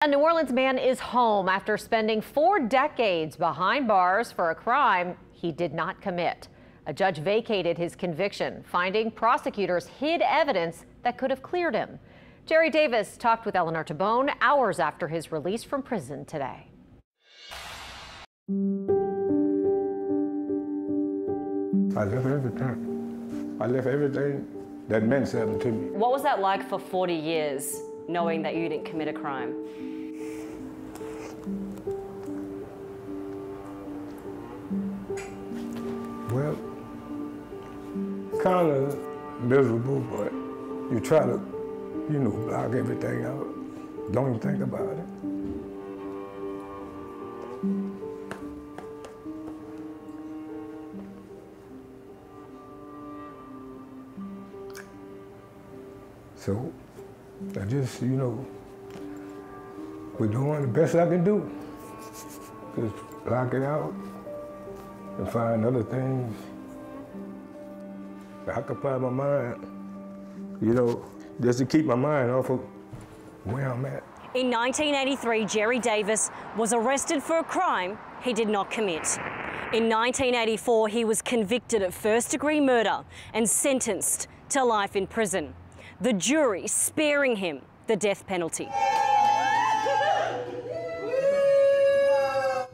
A New Orleans man is home after spending 4 decades behind bars for a crime he did not commit. A judge vacated his conviction, finding prosecutors hid evidence that could have cleared him. Jerry Davis talked with Eleanor Tabone hours after his release from prison today. I left everything. I left everything that meant something to me. What was that like for 40 years, knowing that you didn't commit a crime? Well, kind of miserable, but you try to, block everything out. Don't even think about it. So, I just, we're doing the best I can do. Just block it out and find other things that occupy my mind, just to keep my mind off of where I'm at. In 1983, Jerry Davis was arrested for a crime he did not commit. In 1984, he was convicted of first-degree murder and sentenced to life in prison, the jury sparing him the death penalty.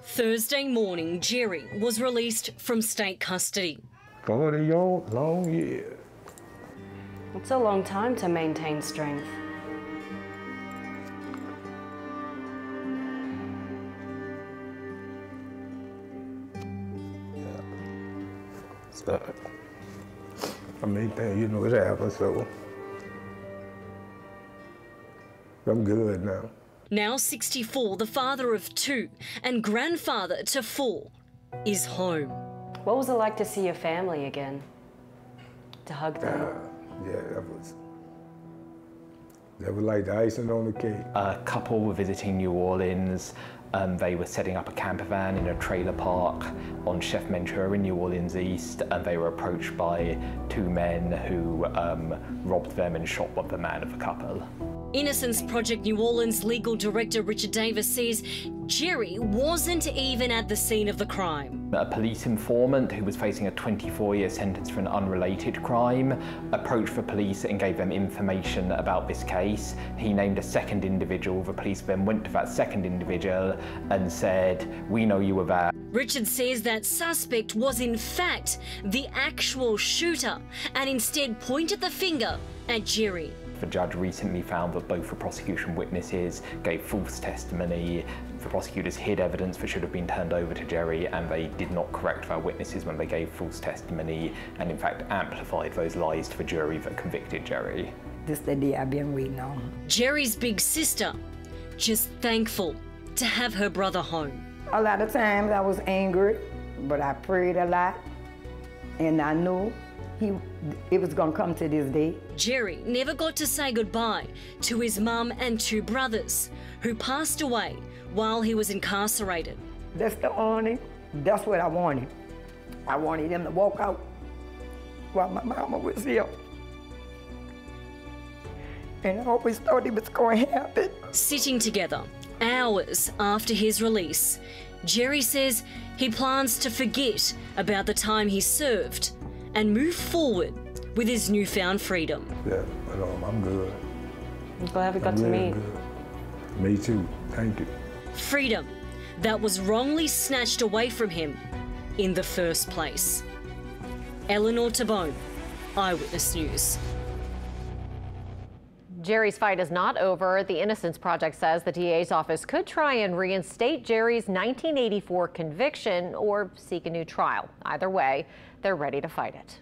Thursday morning, Jerry was released from state custody. 40 long years. It's a long time to maintain strength. Yeah. So, I mean, it happened, so I'm good now. Now 64, the father of 2 and grandfather to 4, is home. What was it like to see your family again? To hug them? Yeah, that was like the icing on the cake. A couple were visiting New Orleans. They were setting up a camper van in a trailer park on Chef Mentura in New Orleans East, and they were approached by 2 men who robbed them and shot the man of the couple. Innocence Project New Orleans legal director Richard Davis says Jerry wasn't even at the scene of the crime. A police informant who was facing a 24-year sentence for an unrelated crime approached the police and gave them information about this case. He named a second individual. The police then went to that second individual and said, "We know you were there." Richard says that suspect was in fact the actual shooter and instead pointed the finger at Jerry. The judge recently found that both the prosecution witnesses gave false testimony. The prosecutors hid evidence that should have been turned over to Jerry, and they did not correct their witnesses when they gave false testimony, and in fact amplified those lies to the jury that convicted Jerry. This is the day I've been waiting on. Jerry's big sister, just thankful to have her brother home. A lot of times I was angry, but I prayed a lot, and I knew it was gonna come to this day. Jerry never got to say goodbye to his mum and 2 brothers who passed away while he was incarcerated. That's what I wanted. I wanted him to walk out while my mama was here. And I always thought it was going to happen. Sitting together hours after his release, Jerry says he plans to forget about the time he served and move forward with his newfound freedom. Yeah, I'm good. I'm glad we got to meet. Good. Me too, thank you. Freedom that was wrongly snatched away from him in the first place. Eleanor Tabone, Eyewitness News. Jerry's fight is not over. The Innocence Project says the DA's office could try and reinstate Jerry's 1984 conviction or seek a new trial. Either way, they're ready to fight it.